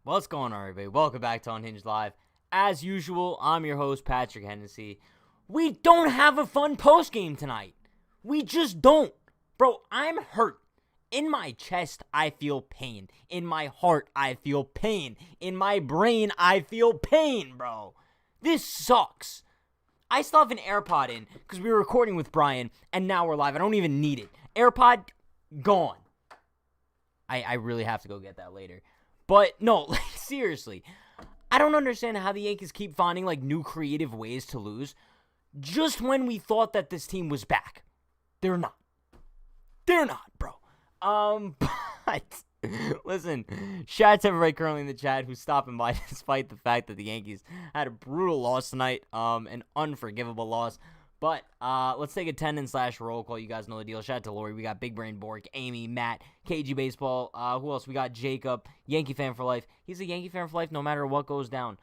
What's going on, everybody? Welcome back to Unhinged Live. As usual, I'm your host, Patrick Hennessy. We don't have a fun postgame tonight. We just don't. Bro, I'm hurt. In my chest, I feel pain. In my heart, I feel pain. In my brain, I feel pain, bro. This sucks. I still have an AirPod in because we were recording with Brian, and now we're live. I don't even need it. AirPod, gone. I really have to go get that later. But no, like, seriously, I don't understand how the Yankees keep finding like new creative ways to lose just when we thought that this team was back. They're not. They're not, bro. But listen, shout out to everybody currently in the chat who's stopping by despite the fact that the Yankees had a brutal loss tonight, an unforgivable loss. But let's take attendance/roll call. You guys know the deal. Shout out to Lori. We got Big Brain Borg, Amy, Matt, KG Baseball. Who else? We got Jacob, Yankee fan for life. He's a Yankee fan for life no matter what goes down.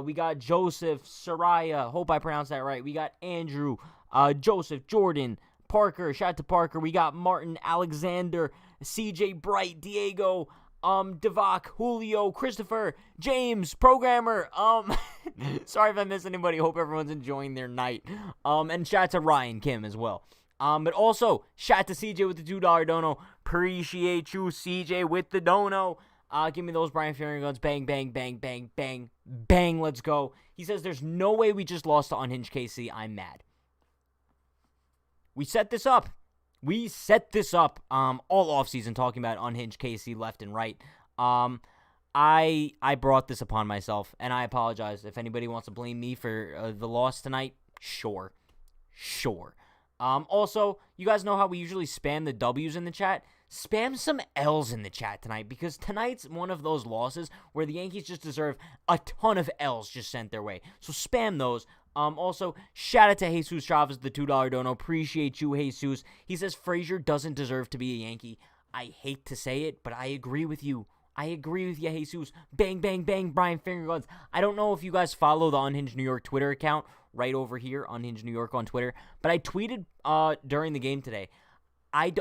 We got Joseph, Soraya. Hope I pronounced that right. We got Andrew, Joseph, Jordan, Parker. Shout out to Parker. We got Martin, Alexander, CJ Bright, Diego, Devok, Julio, Christopher, James, Programmer. Sorry if I missed anybody. Hope everyone's enjoying their night. And shout out to Ryan Kim as well. But also, shout out to CJ with the $2 dono. Appreciate you, CJ, with the dono. Give me those Brian Fury guns. Bang, bang, bang, bang, bang, bang. Let's go. He says, there's no way we just lost to Unhinged KC. I'm mad. We set this up. All offseason talking about Unhinged KC left and right. I brought this upon myself, and I apologize. If anybody wants to blame me for the loss tonight, sure. Also, you guys know how we usually spam the W's in the chat? Spam some L's in the chat tonight, because tonight's one of those losses where the Yankees just deserve a ton of L's just sent their way. So spam those. Also, shout out to Jesus Chavez, the $2 dono. Appreciate you, Jesus. He says Frazier doesn't deserve to be a Yankee. I hate to say it, but I agree with you. Jesus. Bang, bang, bang, Brian Fingerguns. I don't know if you guys follow the Unhinged New York Twitter account right over here, Unhinged New York on Twitter, but I tweeted during the game today. I'll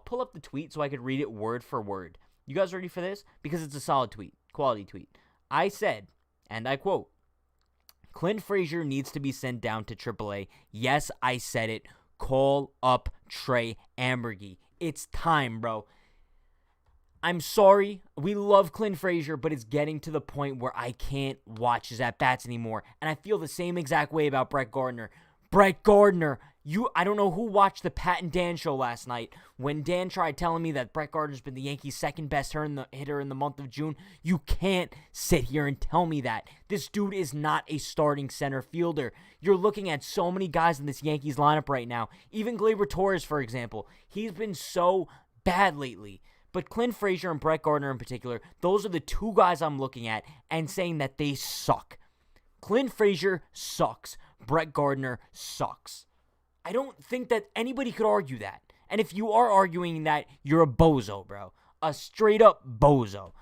pull up the tweet so I could read it word for word. You guys ready for this? Because it's a solid tweet, quality tweet. I said, and I quote, Clint Frazier needs to be sent down to AAA. Yes, I said it. Call up Trey Ambergy. It's time, bro. I'm sorry. We love Clint Frazier, but it's getting to the point where I can't watch his at-bats anymore. And I feel the same exact way about Brett Gardner. I don't know who watched the Pat and Dan show last night when Dan tried telling me that Brett Gardner's been the Yankees' second best hitter in the month of June. You can't sit here and tell me that. This dude is not a starting center fielder. You're looking at so many guys in this Yankees lineup right now. Even Gleyber Torres, for example. He's been so bad lately. But Clint Frazier and Brett Gardner in particular, those are the two guys I'm looking at and saying that they suck. Clint Frazier sucks. Brett Gardner sucks. I don't think that anybody could argue that. And if you are arguing that, you're a bozo, bro. A straight up bozo.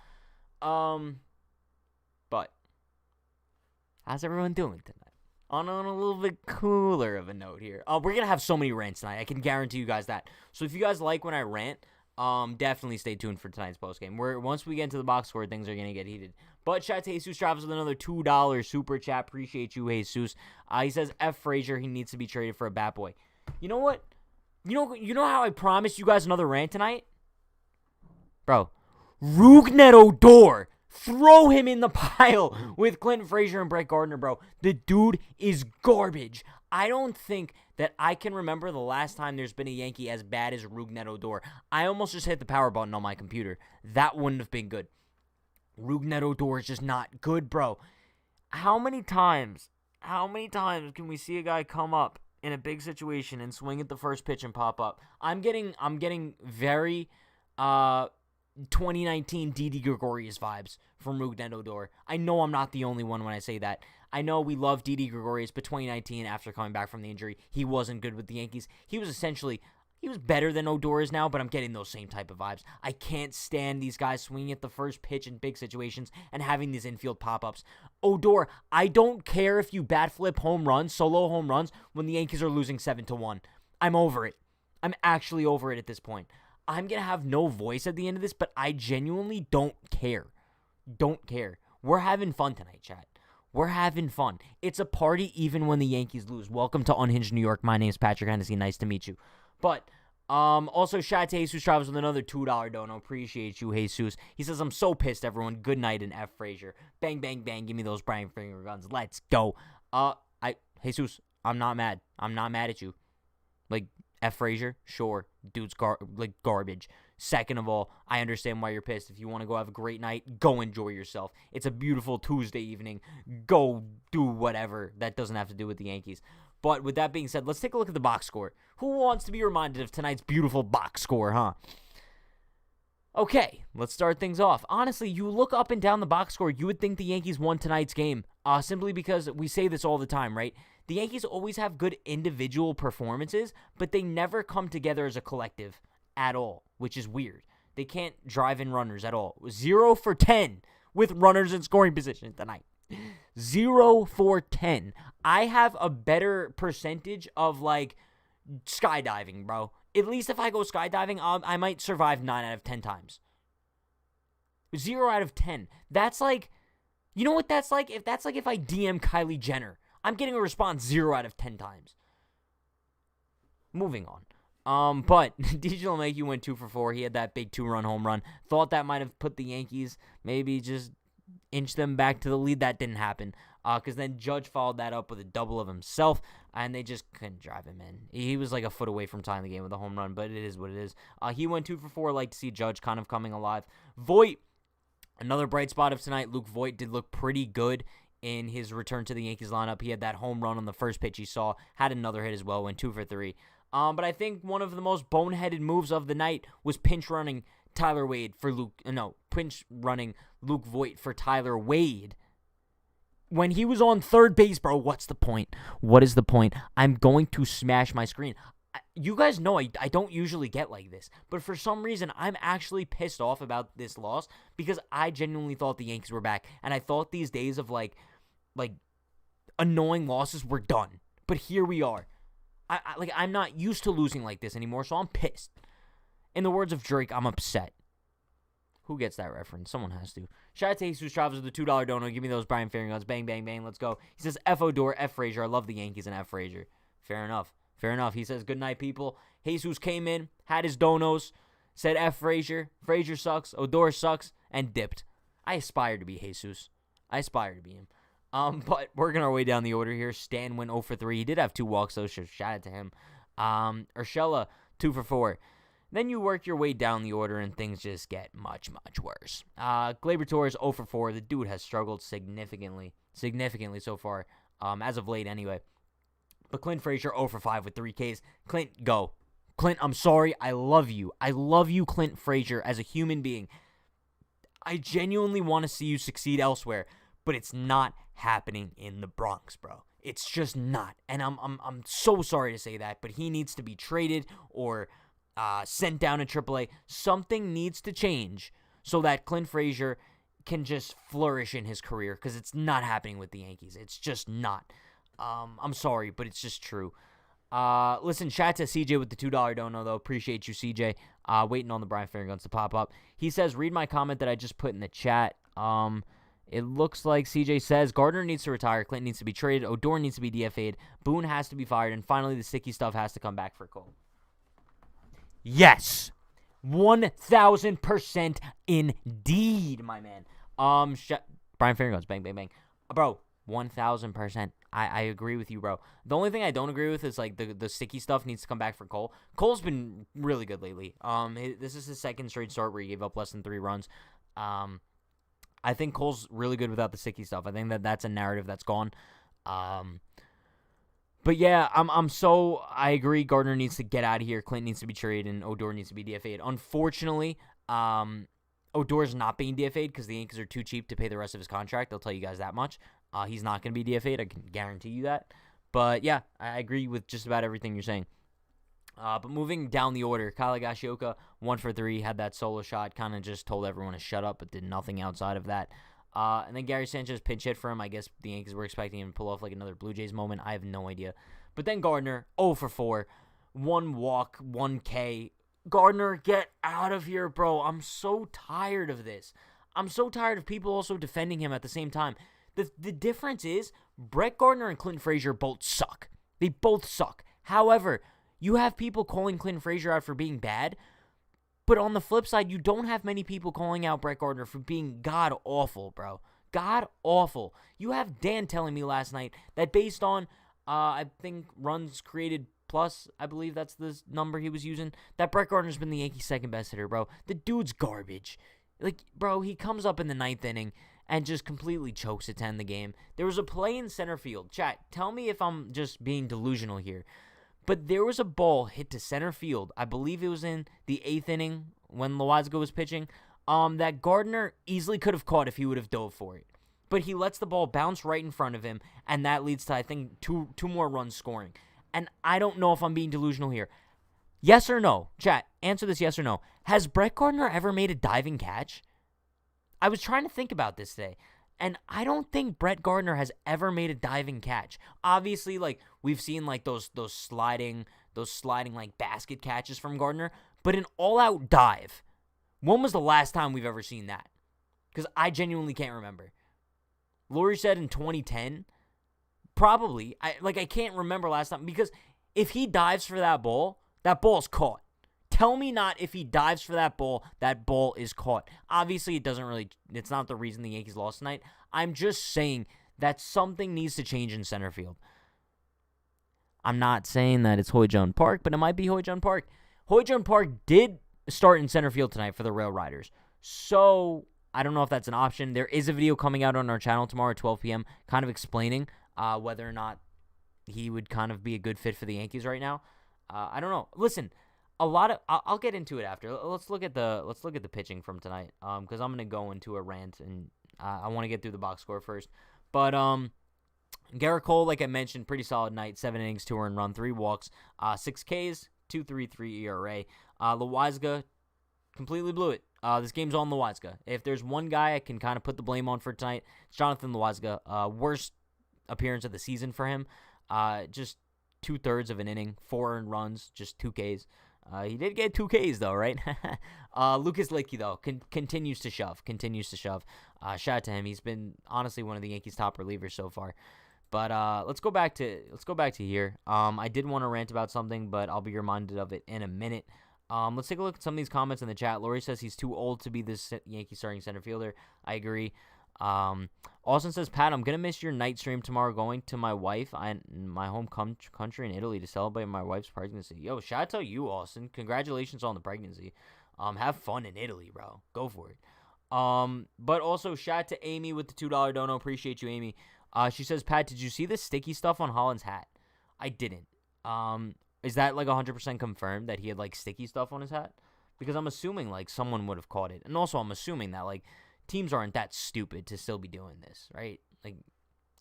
But how's everyone doing tonight? On a little bit cooler of a note here. We're going to have so many rants tonight. I can guarantee you guys that. So if you guys like when I rant, definitely stay tuned for tonight's postgame. Once we get into the box score, things are going to get heated. But shout out to Jesus Travis with another $2 super chat. Appreciate you, Jesus. He says, F. Frazier, he needs to be traded for a bat boy. You know what? You know how I promised you guys another rant tonight? Bro, Rougned Odor. Throw him in the pile with Clint Frazier and Brett Gardner, bro. The dude is garbage. I don't think that I can remember the last time there's been a Yankee as bad as Rougned Odor. I almost just hit the power button on my computer. That wouldn't have been good. Rougned Odor is just not good, bro. How many times can we see a guy come up in a big situation and swing at the first pitch and pop up? I'm getting very 2019 Didi Gregorius vibes from Rougned Odor. I know I'm not the only one when I say that. I know we love Didi Gregorius, but 2019, after coming back from the injury, he wasn't good with the Yankees. He was better than Odor is now, but I'm getting those same type of vibes. I can't stand these guys swinging at the first pitch in big situations and having these infield pop-ups. Odor, I don't care if you bat flip home runs, solo home runs, when the Yankees are losing 7-1. I'm over it. I'm actually over it at this point. I'm going to have no voice at the end of this, but I genuinely don't care. Don't care. We're having fun tonight, chat. We're having fun. It's a party even when the Yankees lose. Welcome to Unhinged New York. My name is Patrick Hennessy. Nice to meet you. But also, shout out to Jesus Travels with another $2 dono. Appreciate you, Jesus. He says, I'm so pissed, everyone. Good night and F. Frazier. Bang, bang, bang. Give me those Brian finger guns. Let's go. Jesus, I'm not mad. I'm not mad at you. Like, F. Frazier, sure. Dude's garbage. Second of all, I understand why you're pissed. If you want to go have a great night, go enjoy yourself. It's a beautiful Tuesday evening. Go do whatever. That doesn't have to do with the Yankees. But with that being said, let's take a look at the box score. Who wants to be reminded of tonight's beautiful box score, huh? Okay, let's start things off. Honestly, you look up and down the box score, you would think the Yankees won tonight's game, simply because we say this all the time, right? The Yankees always have good individual performances, but they never come together as a collective at all, which is weird. They can't drive in runners at all. 0 for 10 with runners in scoring position tonight. 0 for 10. I have a better percentage of, like, skydiving, bro. At least if I go skydiving, I might survive 9 out of 10 times. 0 out of 10. That's like, you know what that's like? If I DM Kylie Jenner, I'm getting a response 0 out of 10 times. Moving on. But DJ LeMahieu went 2 for 4. He had that big 2-run home run. Thought that might have put the Yankees, maybe just inch them back to the lead. That didn't happen. Because then Judge followed that up with a double of himself, and they just couldn't drive him in. He was like a foot away from tying the game with a home run, but it is what it is. He went 2 for 4. Like to see Judge kind of coming alive. Voit, another bright spot of tonight. Luke Voit did look pretty good in his return to the Yankees lineup. He had that home run on the first pitch he saw, had another hit as well, went 2 for 3. But I think one of the most boneheaded moves of the night was pinch running Luke Voit for Tyler Wade. When he was on third base, bro, what's the point? What is the point? I'm going to smash my screen. You guys know I don't usually get like this, but for some reason, I'm actually pissed off about this loss because I genuinely thought the Yankees were back, and I thought these days of, like annoying losses were done. But here we are. I'm not used to losing like this anymore, so I'm pissed. In the words of Drake, I'm upset. Who gets that reference? Someone has to. Shout out to Jesus Travels with the $2 dono. Give me those Brian Finger guns. Bang, bang, bang. Let's go. He says, F. Odor, F. Frazier. I love the Yankees and F. Frazier. Fair enough. Fair enough. He says, good night, people. Jesus came in, had his donos, said F. Frazier. Frazier sucks. Odor sucks. And dipped. I aspire to be Jesus. I aspire to be him. But working our way down the order here. Stan went 0 for 3. He did have 2 walks, though. So shout out to him. Urshela, 2 for 4. Then you work your way down the order, and things just get much, much worse. Gleyber Torres, 0 for 4. The dude has struggled significantly so far, as of late anyway. But Clint Frazier, 0 for 5 with 3 Ks. Clint, go. Clint, I'm sorry. I love you. I love you, Clint Frazier, as a human being. I genuinely want to see you succeed elsewhere, but it's not happening in the Bronx, bro. It's just not. And I'm so sorry to say that, but he needs to be traded or sent down to AAA. Something needs to change so that Clint Frazier can just flourish in his career, because it's not happening with the Yankees. It's just not. I'm sorry, but it's just true. Listen, shout out to CJ with the $2 dono, though. Appreciate you, CJ. Waiting on the Brian Fingerguns to pop up. He says, read my comment that I just put in the chat. It looks like CJ says Gardner needs to retire, Clinton needs to be traded, Odor needs to be DFA'd, Boone has to be fired, and finally the sticky stuff has to come back for Cole. Yes, 1,000% indeed, my man. Brian Fingerguns, bang, bang, bang. Bro, 1,000%. I agree with you, bro. The only thing I don't agree with is, like, the sticky stuff needs to come back for Cole. Cole's been really good lately. This is his second straight start where he gave up less than 3 runs. I think Cole's really good without the sticky stuff. I think that's a narrative that's gone. But yeah, I agree. Gardner needs to get out of here. Clint needs to be traded, and Odor needs to be DFA'd. Unfortunately, Odor's not being DFA'd because the Yankees are too cheap to pay the rest of his contract. I'll tell you guys that much. He's not going to be DFA'd. I can guarantee you that. But yeah, I agree with just about everything you're saying. But moving down the order, Kyle Higashioka, 1 for 3, had that solo shot, kind of just told everyone to shut up, but did nothing outside of that. And then Gary Sanchez pinch hit for him. I guess the Yankees were expecting him to pull off like another Blue Jays moment. I have no idea. But then Gardner, 0 for 4, 1 walk, 1 K. Gardner, get out of here, bro. I'm so tired of this. I'm so tired of people also defending him at the same time. The difference is Brett Gardner and Clinton Frazier both suck. They both suck. However, you have people calling Clinton Frazier out for being bad, but on the flip side, you don't have many people calling out Brett Gardner for being god-awful, bro. God-awful. You have Dan telling me last night that based on, I think, runs created plus, I believe that's the number he was using, that Brett Gardner's been the Yankees' second-best hitter, bro. The dude's garbage. Like, bro, he comes up in the ninth inning and just completely chokes it to end the game. There was a play in center field. Chat, tell me if I'm just being delusional here. But there was a ball hit to center field. I believe it was in the 8th inning when Loizaga was pitching. That Gardner easily could have caught if he would have dove for it. But he lets the ball bounce right in front of him, and that leads to, I think, two more runs scoring. And I don't know if I'm being delusional here. Yes or no? Chat, answer this yes or no. Has Brett Gardner ever made a diving catch? I was trying to think about this today, and I don't think Brett Gardner has ever made a diving catch. Obviously, like, we've seen like those sliding like basket catches from Gardner, but an all-out dive. When was the last time we've ever seen that? Because I genuinely can't remember. Lori said in 2010. Probably. I can't remember last time, because if he dives for that ball's caught. Tell me not if he dives for that ball is caught. Obviously, it's not the reason the Yankees lost tonight. I'm just saying that something needs to change in center field. I'm not saying that it's Hoy-Jun Park, but it might be Hoy-Jun Park. Hoy-Jun Park did start in center field tonight for the Rail Riders. So, I don't know if that's an option. There is a video coming out on our channel tomorrow at 12 p.m. kind of explaining whether or not he would kind of be a good fit for the Yankees right now. I don't know. Listen, I'll get into it after. Let's look at the pitching from tonight. Because I'm gonna go into a rant, and I want to get through the box score first. But Garrett Cole, like I mentioned, pretty solid night. 7 innings, 2 earned run, 3 walks, 6 Ks, 2.33 ERA. Loizaga completely blew it. This game's on Loizaga. If there's one guy I can kind of put the blame on for tonight, it's Jonathan Loizaga. Worst appearance of the season for him. Just 2/3 of an inning, 4 earned runs, just 2 Ks. He did get 2 Ks, though, right? Lucas Licky, though, continues to shove. Shout out to him. He's been, honestly, one of the Yankees' top relievers so far. But let's go back to here. I did want to rant about something, but I'll be reminded of it in a minute. Let's take a look at some of these comments in the chat. Lori says he's too old to be this Yankee starting center fielder. I agree. Austin says, Pat, I'm going to miss your night stream tomorrow, going to my wife and my home country in Italy to celebrate my wife's pregnancy. Yo, shout out to you, Austin. Congratulations on the pregnancy. Have fun in Italy, bro. Go for it. But also, shout out to Amy with the $2 dono. Appreciate you, Amy. She says, Pat, did you see the sticky stuff on Holland's hat? I didn't. Is that like 100% confirmed that he had like sticky stuff on his hat? Because I'm assuming like someone would have caught it. And also I'm assuming that like teams aren't that stupid to still be doing this, right? Like,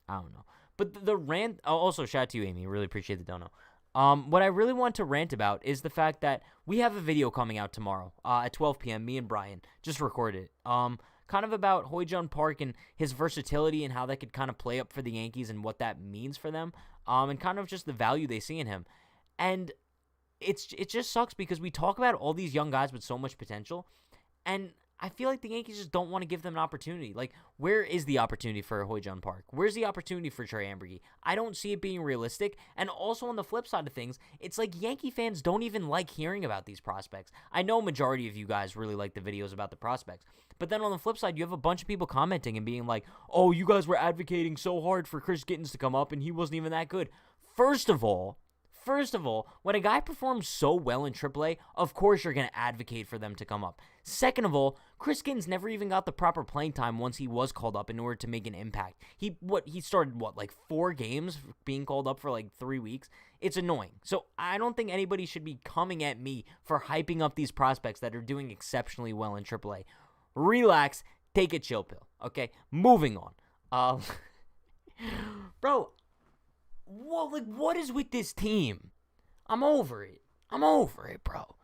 I don't know. But the rant, also shout out to you, Amy. Really appreciate the dono. What I really want to rant about is the fact that we have a video coming out tomorrow at 12 p.m. Me and Brian just recorded it. Kind of about Hoy-Jun Park and his versatility and how that could kind of play up for the Yankees and what that means for them. And kind of just the value they see in him. And it just sucks because we talk about all these young guys with so much potential, and I feel like the Yankees just don't want to give them an opportunity. Like, where is the opportunity for Hoy-Jun Park? Where's the opportunity for Trey Ambergy? I don't see it being realistic. And also on the flip side of things, it's like Yankee fans don't even like hearing about these prospects. I know a majority of you guys really like the videos about the prospects. But then on the flip side, you have a bunch of people commenting and being like, oh, you guys were advocating so hard for Chris Gittens to come up and he wasn't even that good. First of all, when a guy performs so well in AAA, of course you're going to advocate for them to come up. Second of all, Chris Gittens never even got the proper playing time once he was called up in order to make an impact. He started, like 4 games being called up for like 3 weeks? It's annoying. So I don't think anybody should be coming at me for hyping up these prospects that are doing exceptionally well in AAA. Relax, take a chill pill, okay? Moving on. Bro, what is with this team? I'm over it, bro.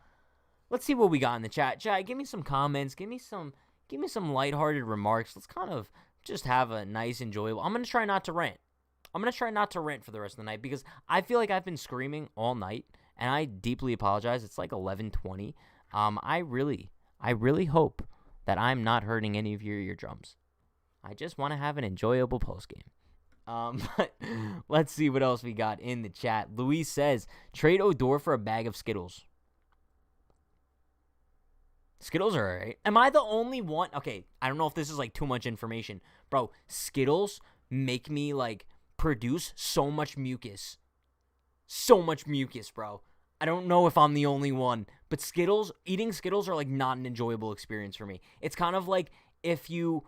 Let's see what we got in the chat. Chat, give me some comments. Give me some lighthearted remarks. Let's kind of just have a nice, enjoyable. I'm going to try not to rant. For the rest of the night because I feel like I've been screaming all night, and I deeply apologize. It's like 11:20. I really hope that I'm not hurting any of your eardrums. I just want to have an enjoyable postgame. But let's see what else we got in the chat. Luis says, trade Odor for a bag of Skittles. Skittles are alright. Am I the only one? Okay, I don't know if this is like too much information. Bro, Skittles make me like produce so much mucus. So much mucus, bro. I don't know if I'm the only one, but eating Skittles are like not an enjoyable experience for me. It's kind of like if you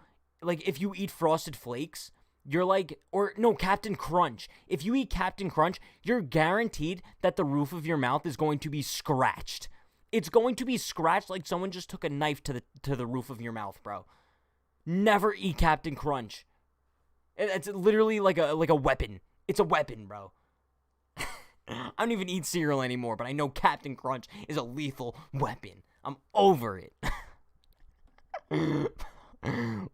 eat Frosted Flakes, you're like, or no, Captain Crunch. If you eat Captain Crunch, you're guaranteed that the roof of your mouth is going to be scratched. It's going to be scratched like someone just took a knife to the roof of your mouth, bro. Never eat Captain Crunch. It's literally like a weapon. It's a weapon, bro. I don't even eat cereal anymore, but I know Captain Crunch is a lethal weapon. I'm over it.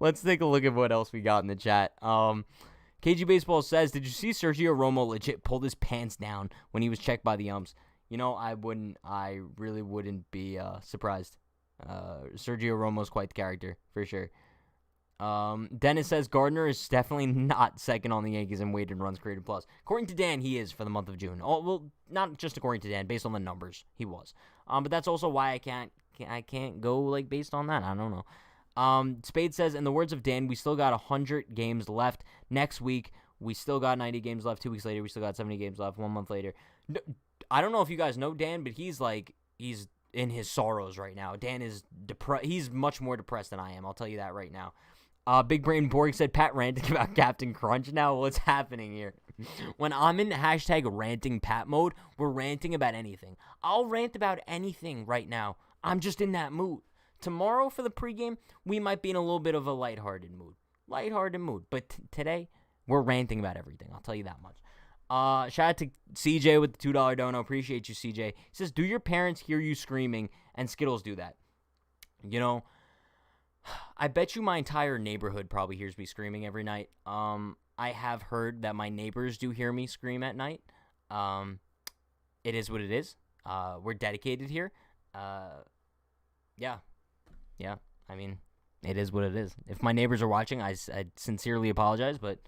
Let's take a look at what else we got in the chat. KG Baseball says, did you see Sergio Romo legit pulled his pants down when he was checked by the umps? You know, I really wouldn't be surprised. Sergio Romo's quite the character, for sure. Dennis says Gardner is definitely not second on the Yankees in weighted runs created plus. According to Dan, he is for the month of June. Oh, well, not just according to Dan, based on the numbers, he was. But that's also why I can't go like based on that. I don't know. Spade says, in the words of Dan, we still got 100 games left. Next week, we still got 90 games left. 2 weeks later, we still got 70 games left. 1 month later. No, I don't know if you guys know Dan, but he's in his sorrows right now. Dan is depressed. He's much more depressed than I am. I'll tell you that right now. Big Brain Borg said, Pat ranting about Captain Crunch now. What's happening here? When I'm in hashtag ranting Pat mode, we're ranting about anything. I'll rant about anything right now. I'm just in that mood. Tomorrow for the pregame, we might be in a little bit of a lighthearted mood. But today, we're ranting about everything. I'll tell you that much. Shout out to CJ with the $2 dono. Appreciate you, CJ. He says, do your parents hear you screaming? And Skittles do that. You know, I bet you my entire neighborhood probably hears me screaming every night. I have heard that my neighbors do hear me scream at night. It is what it is. We're dedicated here. Yeah. I mean, it is what it is. If my neighbors are watching, I sincerely apologize, but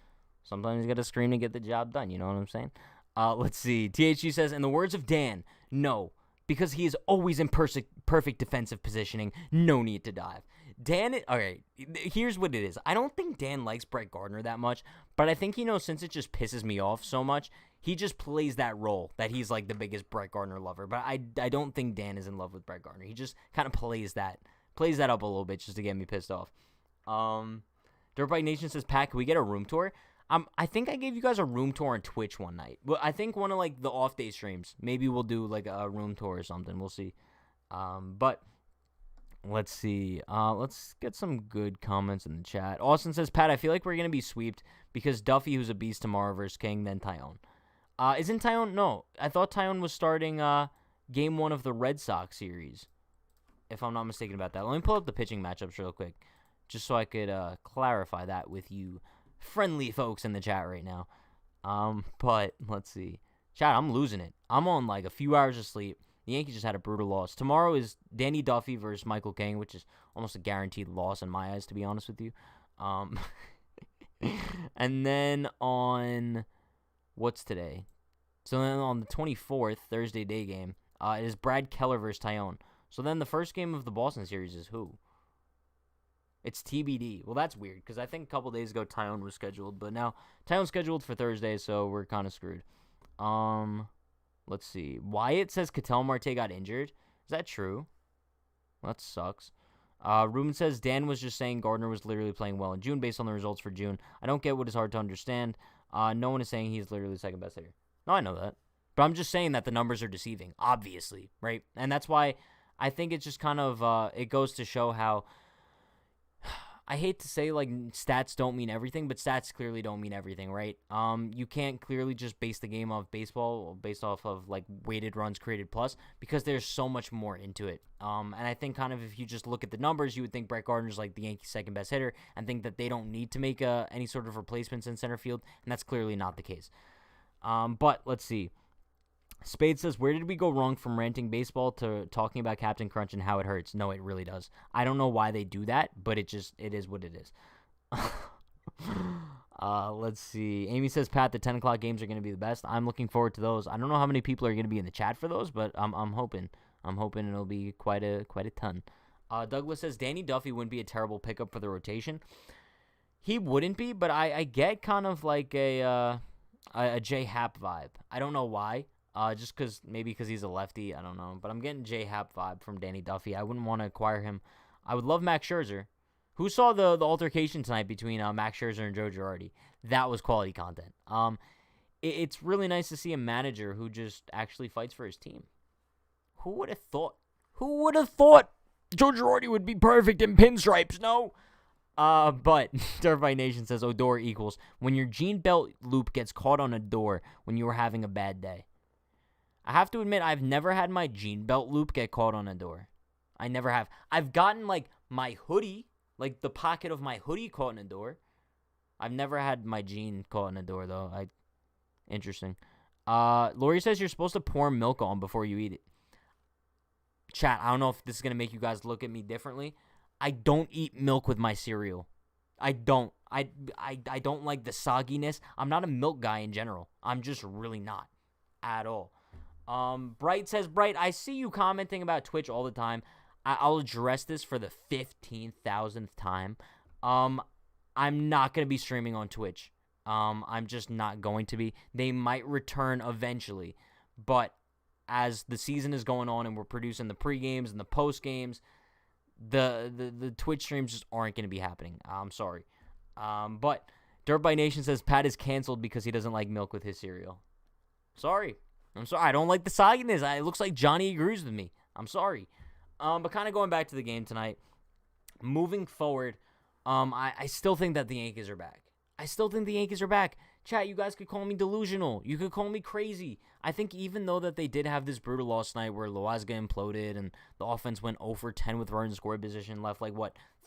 sometimes you gotta scream to get the job done. You know what I'm saying? Let's see. THG says, in the words of Dan, no, because he is always in perfect defensive positioning. No need to dive. Dan, okay, here's what it is. I don't think Dan likes Brett Gardner that much, but I think, since it just pisses me off so much, he just plays that role that he's like the biggest Brett Gardner lover. But I don't think Dan is in love with Brett Gardner. He just kind of plays that up a little bit just to get me pissed off. Dirtbike Nation says, Pat, can we get a room tour? I think I gave you guys a room tour on Twitch one night. Well, I think one of like the off day streams. Maybe we'll do like a room tour or something. We'll see. But let's see. Let's get some good comments in the chat. Austin says, Pat, I feel like we're gonna be sweeped because Duffy, who's a beast tomorrow versus King, then Tyone. Isn't Tyone? No, I thought Tyone was starting game 1 of the Red Sox series. If I'm not mistaken about that. Let me pull up the pitching matchups real quick, just so I could clarify that with you friendly folks in the chat right now. But let's see. Chat, I'm losing it. I'm on like a few hours of sleep. The Yankees just had a brutal loss. Tomorrow is Danny Duffy versus Michael King, which is almost a guaranteed loss in my eyes, to be honest with you. And then on, what's today? So then on the 24th, Thursday day game, it is Brad Keller versus Tyone. So then the first game of the Boston series is who? It's TBD. Well, that's weird, because I think a couple days ago Tyone was scheduled, but now Tyone's scheduled for Thursday, so we're kind of screwed. Let's see. Wyatt says Ketel Marte got injured. Is that true? Well, that sucks. Ruben says Dan was just saying Gardner was literally playing well in June based on the results for June. I don't get what is hard to understand. No one is saying he's literally the second best hitter. No, I know that. But I'm just saying that the numbers are deceiving, obviously, right? And that's why I think it's just kind of, it goes to show how, I hate to say, like, stats don't mean everything, but stats clearly don't mean everything, right? You can't clearly just base the game off baseball based off of, like, weighted runs created plus, because there's so much more into it. And I think kind of if you just look at the numbers, you would think Brett Gardner's, like, the Yankees' second best hitter, and think that they don't need to make any sort of replacements in center field, and that's clearly not the case. But let's see. Spade says, where did we go wrong from ranting baseball to talking about Captain Crunch and how it hurts? No, it really does. I don't know why they do that, but it is what it is. Let's see. Amy says, Pat, the 10 o'clock games are going to be the best. I'm looking forward to those. I don't know how many people are going to be in the chat for those, but I'm hoping. I'm hoping it'll be quite a ton. Douglas says, Danny Duffy wouldn't be a terrible pickup for the rotation. He wouldn't be, but I get kind of like a J Happ vibe. I don't know why. Just maybe because he's a lefty. I don't know. But I'm getting J Happ vibe from Danny Duffy. I wouldn't want to acquire him. I would love Max Scherzer. Who saw the altercation tonight between Max Scherzer and Joe Girardi? That was quality content. It's really nice to see a manager who just actually fights for his team. Who would have thought? Who would have thought Joe Girardi would be perfect in pinstripes? No. But Dirtbite Nation says Odor equals when your jean belt loop gets caught on a door when you were having a bad day. I have to admit, I've never had my jean belt loop get caught on a door. I never have. I've gotten like my hoodie, like the pocket of my hoodie caught in a door. I've never had my jean caught in a door though. Interesting. Lori says you're supposed to pour milk on before you eat it. Chat, I don't know if this is gonna make you guys look at me differently. I don't eat milk with my cereal. I don't. I don't like the sogginess. I'm not a milk guy in general. I'm just really not at all. Bright says, Bright, I see you commenting about Twitch all the time. I'll address this for the 15,000th time. I'm not going to be streaming on Twitch. I'm just not going to be. They might return eventually. But as the season is going on and we're producing the pre-games and the post-games, the Twitch streams just aren't going to be happening. I'm sorry. But Dirtbite Nation says Pat is canceled because he doesn't like milk with his cereal. Sorry. I'm sorry. I don't like the sogginess. It looks like Johnny agrees with me. I'm sorry. But kind of going back to the game tonight, moving forward, I still think that the Yankees are back. Chat, you guys could call me delusional. You could call me crazy. I think even though that they did have this brutal loss tonight where Loaiza imploded and the offense went 0 for 10 with runners in scoring position, left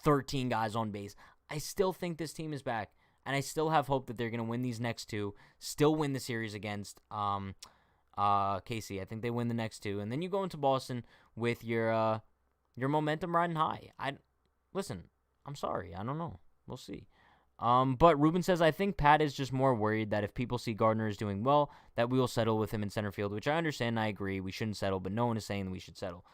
13 guys on base, I still think this team is back. And I still have hope that they're going to win these next two, still win the series against KC. I think they win the next two. And then you go into Boston with your momentum riding high. Listen, I'm sorry. I don't know. We'll see. But Ruben says, I think Pat is just more worried that if people see Gardner is doing well, that we will settle with him in center field, which I understand and I agree. We shouldn't settle, but no one is saying that we should settle.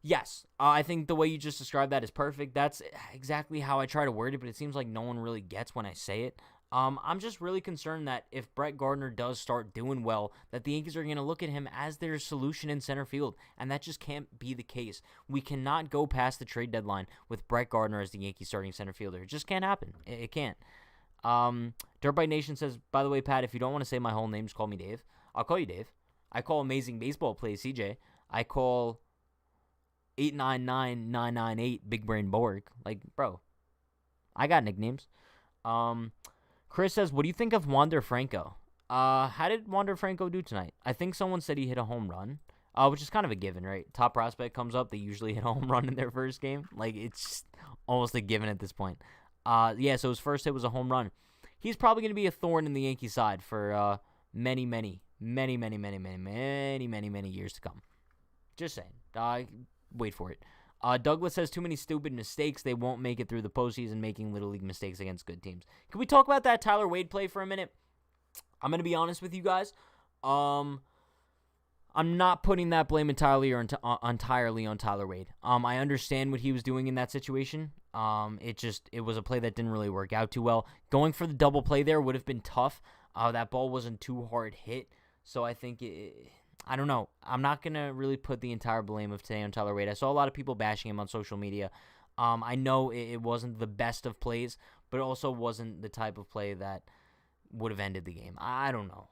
Yes, I think the way you just described that is perfect. That's exactly how I try to word it, but it seems like no one really gets when I say it. I'm just really concerned that if Brett Gardner does start doing well, that the Yankees are going to look at him as their solution in center field, and that just can't be the case. We cannot go past the trade deadline with Brett Gardner as the Yankees starting center fielder. It just can't happen. It can't. Dirtbite Nation says, by the way, Pat, if you don't want to say my whole name, just call me Dave. I'll call you Dave. I call Amazing Baseball Plays CJ. I call 899998 Big Brain Borg. Like, bro, I got nicknames. Chris says, what do you think of Wander Franco? How did Wander Franco do tonight? I think someone said he hit a home run, which is kind of a given, right? Top prospect comes up, they usually hit a home run in their first game. Like, it's almost a given at this point. Yeah, so his first hit was a home run. He's probably going to be a thorn in the Yankee side for many years to come. Just saying. Wait for it. Douglas says too many stupid mistakes. They won't make it through the postseason making Little League mistakes against good teams. Can we talk about that Tyler Wade play for a minute? I'm going to be honest with you guys. I'm not putting that blame entirely on Tyler Wade. I understand what he was doing in that situation. It was a play that didn't really work out too well. Going for the double play there would have been tough. That ball wasn't too hard hit. So I think I don't know. I'm not going to really put the entire blame of today on Tyler Wade. I saw a lot of people bashing him on social media. I know it wasn't the best of plays, but it also wasn't the type of play that would have ended the game. I don't know.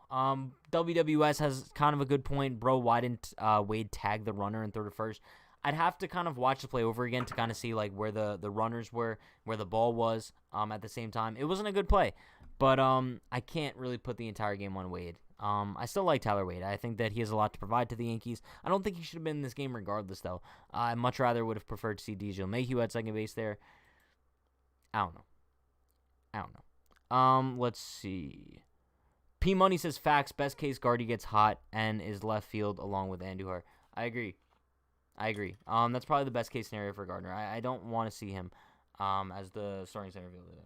WWS has kind of a good point. Bro, why didn't Wade tag the runner in third or first? I'd have to kind of watch the play over again to kind of see like where the runners were, where the ball was at the same time. It wasn't a good play, but I can't really put the entire game on Wade. I still like Tyler Wade. I think that he has a lot to provide to the Yankees. I don't think he should have been in this game regardless, though. I much rather would have preferred to see DJ LeMahieu at second base there. I don't know. Let's see. P Money says facts. Best case, Guardy gets hot and is left field along with Andujar. I agree. That's probably the best case scenario for Gardner. I don't want to see him as the starting center fielder.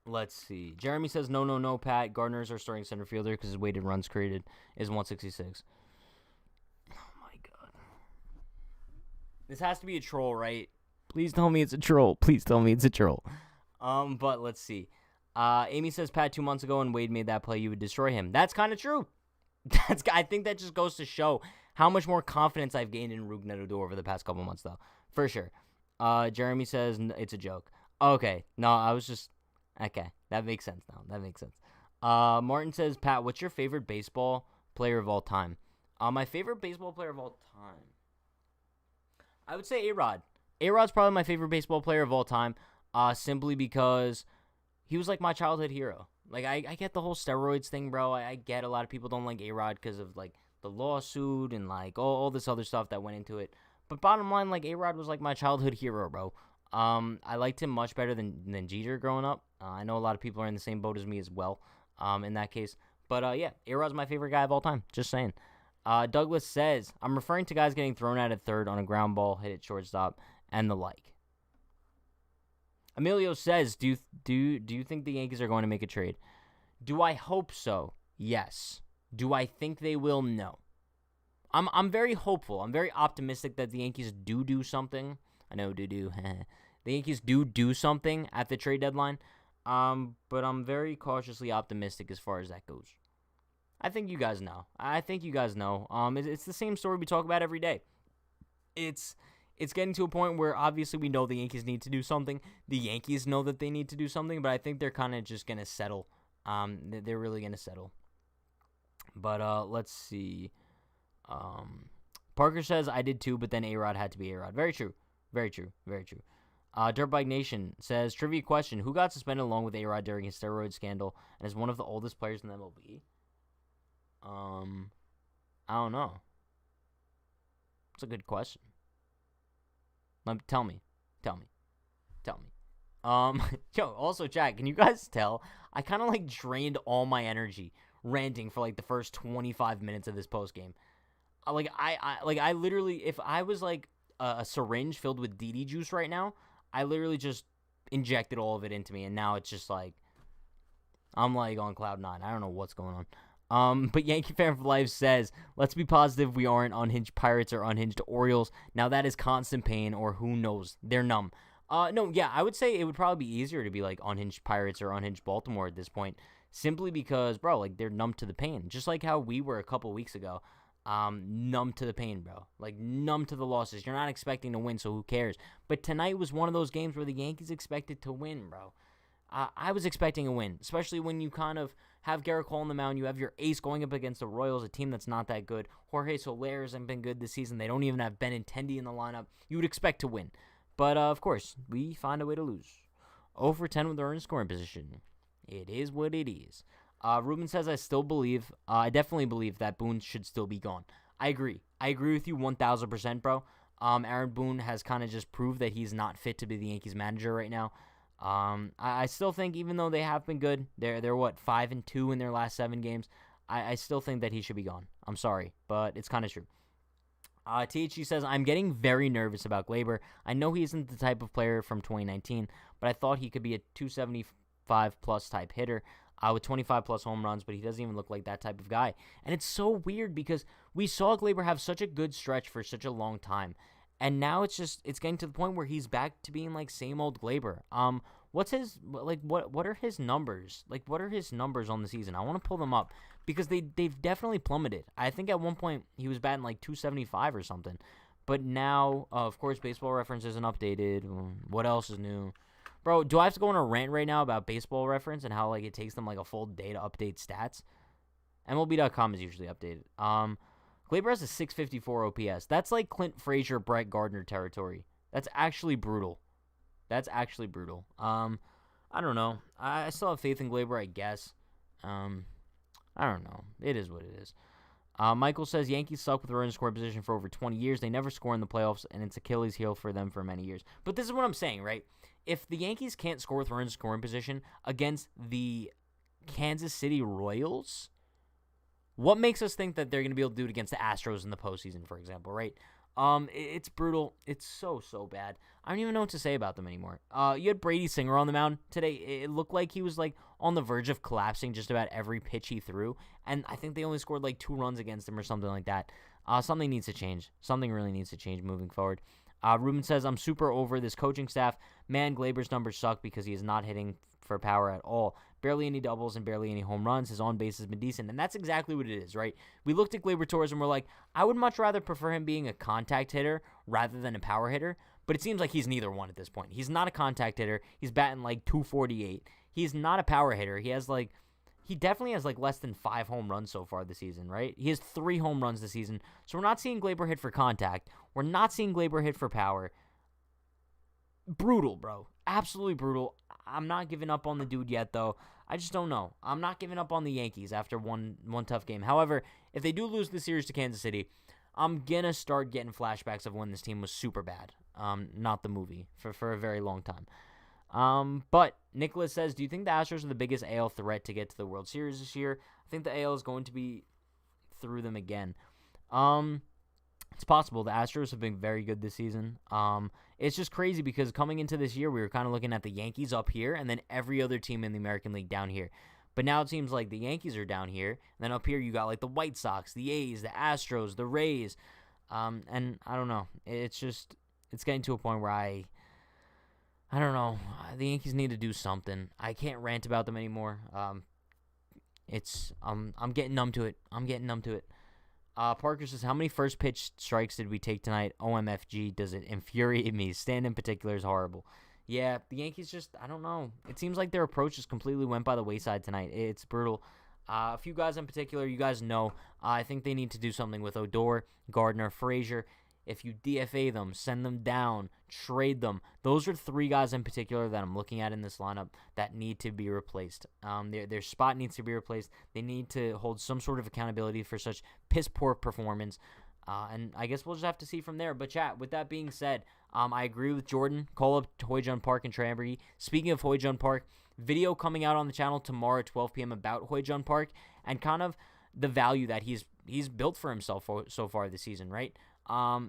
Let's see. Jeremy says no, Pat. Gardner's our starting center fielder because his weighted runs created is 166. Oh my god. This has to be a troll, right? Please tell me it's a troll. But let's see. Amy says, Pat, 2 months ago when Wade made that play, you would destroy him. That's kind of true. I think that just goes to show how much more confidence I've gained in Rougned Odor over the past couple months, though. For sure. Jeremy says, it's a joke. Okay. No, I was just... Okay. That makes sense now. Martin says, Pat, what's your favorite baseball player of all time? My favorite baseball player of all time? I would say A-Rod. A-Rod's probably my favorite baseball player of all time, simply because he was like my childhood hero. Like, I get the whole steroids thing, bro. I get a lot of people don't like A-Rod because of, like, the lawsuit and, like, all this other stuff that went into it. But bottom line, like, A-Rod was, like, my childhood hero, bro. I liked him much better than Jeter growing up. I know a lot of people are in the same boat as me as well, in that case. But, yeah, A-Rod's my favorite guy of all time. Just saying. Douglas says, I'm referring to guys getting thrown out at third on a ground ball, hit at shortstop, and the like. Emilio says, do you think the Yankees are going to make a trade? Do I hope so? Yes. Do I think they will? No. I'm very hopeful. I'm very optimistic that the Yankees do something. I know do. The Yankees do something at the trade deadline. But I'm very cautiously optimistic as far as that goes. I think you guys know. It's the same story we talk about every day. It's getting to a point where obviously we know the Yankees need to do something. The Yankees know that they need to do something, but I think they're kind of just going to settle. They're really going to settle. But let's see. Parker says, I did too, but then A-Rod had to be A-Rod. Very true. Dirtbike Nation says, trivia question, who got suspended along with A-Rod during his steroid scandal and is one of the oldest players in the MLB? I don't know. It's a good question. Tell me. Also, Jack, can you guys tell? I kind of like drained all my energy ranting for like the first 25 minutes of this post game. I literally, if I was like a syringe filled with DD juice right now, I literally just injected all of it into me, and now it's just like I'm like on cloud 9. I don't know what's going on. But Yankee Fan for Life says, let's be positive we aren't unhinged Pirates or unhinged Orioles. Now that is constant pain, or who knows? They're numb. No, yeah, I would say it would probably be easier to be like unhinged Pirates or unhinged Baltimore at this point, simply because, bro, like they're numb to the pain. Just like how we were a couple weeks ago, numb to the pain, bro. Like numb to the losses. You're not expecting to win, so who cares? But tonight was one of those games where the Yankees expected to win, bro. I was expecting a win, especially when you kind of have Garrett Cole on the mound. You have your ace going up against the Royals, a team that's not that good. Jorge Soler hasn't been good this season. They don't even have Benintendi in the lineup. You would expect to win. But, of course, we find a way to lose. 0 for 10 with our in scoring position. It is what it is. Ruben says, I definitely believe that Boone should still be gone. I agree with you 1,000%, bro. Aaron Boone has kind of just proved that he's not fit to be the Yankees manager right now. I still think, even though they have been good, they're 5-2 in their last 7 games. I still think that he should be gone. I'm sorry, but it's kind of true. THG says, I'm getting very nervous about Gleyber. I know he isn't the type of player from 2019, but I thought he could be a 275-plus type hitter with 25-plus home runs, but he doesn't even look like that type of guy. And it's so weird because we saw Gleyber have such a good stretch for such a long time. And now it's getting to the point where he's back to being like same old Gleyber. What are his numbers? Like, what are his numbers on the season? I want to pull them up because they've definitely plummeted. I think at one point he was batting like 275 or something. But now, of course, Baseball Reference isn't updated. What else is new? Bro, do I have to go on a rant right now about Baseball Reference and how like it takes them like a full day to update stats? MLB.com is usually updated. Gleyber has a 654 OPS. That's like Clint Frazier, Brett Gardner territory. That's actually brutal. I don't know. I still have faith in Gleyber, I guess. I don't know. It is what it is. Michael says, Yankees suck with runner in scoring position for over 20 years. They never score in the playoffs, and it's Achilles' heel for them for many years. But this is what I'm saying, right? If the Yankees can't score with runners in scoring position against the Kansas City Royals? What makes us think that they're going to be able to do it against the Astros in the postseason, for example, right? It's brutal. It's so bad. I don't even know what to say about them anymore. You had Brady Singer on the mound today. It looked like he was like on the verge of collapsing just about every pitch he threw, and I think they only scored like 2 runs against him or something like that. Something needs to change. Something really needs to change moving forward. Ruben says, I'm super over this coaching staff. Man, Glaber's numbers suck because he is not hitting for power at all. Barely any doubles and barely any home runs. His on-base has been decent, and that's exactly what it is, right? We looked at Gleyber Torres and we're like, I would much rather prefer him being a contact hitter rather than a power hitter, but it seems like he's neither one at this point. He's not a contact hitter. He's batting like 248. He's not a power hitter. He definitely has like less than 5 home runs so far this season, right? He has 3 home runs this season, so we're not seeing Gleyber hit for contact. We're not seeing Gleyber hit for power. Brutal, bro. Absolutely brutal. I'm not giving up on the dude yet, though. I just don't know. I'm not giving up on the Yankees after one tough game. However, if they do lose the series to Kansas City, I'm going to start getting flashbacks of when this team was super bad. Not the movie, for a very long time. But Nicholas says, do you think the Astros are the biggest AL threat to get to the World Series this year? I think the AL is going to be through them again. It's possible. The Astros have been very good this season. It's just crazy because coming into this year, we were kind of looking at the Yankees up here and then every other team in the American League down here. But now it seems like the Yankees are down here. And then up here, you got like the White Sox, the A's, the Astros, the Rays. And I don't know. It's getting to a point where I don't know. The Yankees need to do something. I can't rant about them anymore. I'm getting numb to it. Parker says, how many first pitch strikes did we take tonight? OMFG, does it infuriate me? Stan in particular is horrible. Yeah, the Yankees just, I don't know. It seems like their approach just completely went by the wayside tonight. It's brutal. A few guys in particular, you guys know, I think they need to do something with Odor, Gardner, Frazier. If you DFA them, send them down, trade them. Those are 3 guys in particular that I'm looking at in this lineup that need to be replaced. Their spot needs to be replaced. They need to hold some sort of accountability for such piss-poor performance. And I guess we'll just have to see from there. But, chat, with that being said, I agree with Jordan. Call up Hoijun Park and Trambury. Speaking of Hoijun Park, video coming out on the channel tomorrow at 12 p.m. about Hoijun Park and kind of the value that he's built for himself so far this season, right?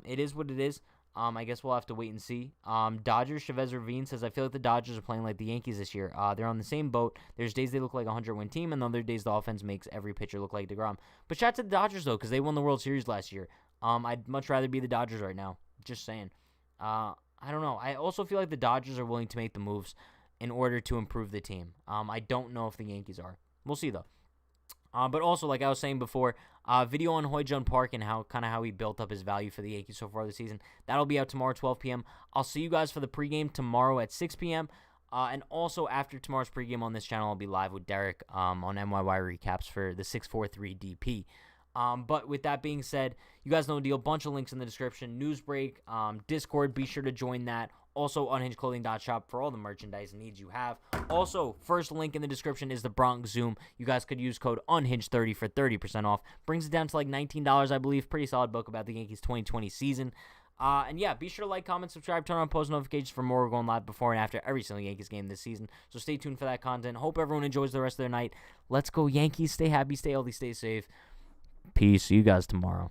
It is what it is. I guess we'll have to wait and see. Dodgers, Chavez Ravine says, I feel like the Dodgers are playing like the Yankees this year. They're on the same boat. There's days they look like a 100-win team, and other days the offense makes every pitcher look like DeGrom. But shout out to the Dodgers, though, because they won the World Series last year. I'd much rather be the Dodgers right now. Just saying. I don't know. I also feel like the Dodgers are willing to make the moves in order to improve the team. I don't know if the Yankees are. We'll see, though. But also, like I was saying before, video on Hoijun Park and how he built up his value for the Yankees so far this season. That'll be out tomorrow at 12 p.m. I'll see you guys for the pregame tomorrow at 6 p.m. And also after tomorrow's pregame on this channel, I'll be live with Derek on MYY recaps for the 643 DP. But with that being said, you guys know the deal. Bunch of links in the description. Newsbreak, Discord, be sure to join that. Also, unhingedclothing.shop for all the merchandise needs you have. Also, first link in the description is the Bronx Zoom. You guys could use code UNHINGED30 for 30% off. Brings it down to like $19, I believe. Pretty solid book about the Yankees 2020 season. And yeah, be sure to like, comment, subscribe, turn on post notifications for more. We're going live before and after every single Yankees game this season. So stay tuned for that content. Hope everyone enjoys the rest of their night. Let's go Yankees. Stay happy, stay healthy, stay safe. Peace. See you guys tomorrow.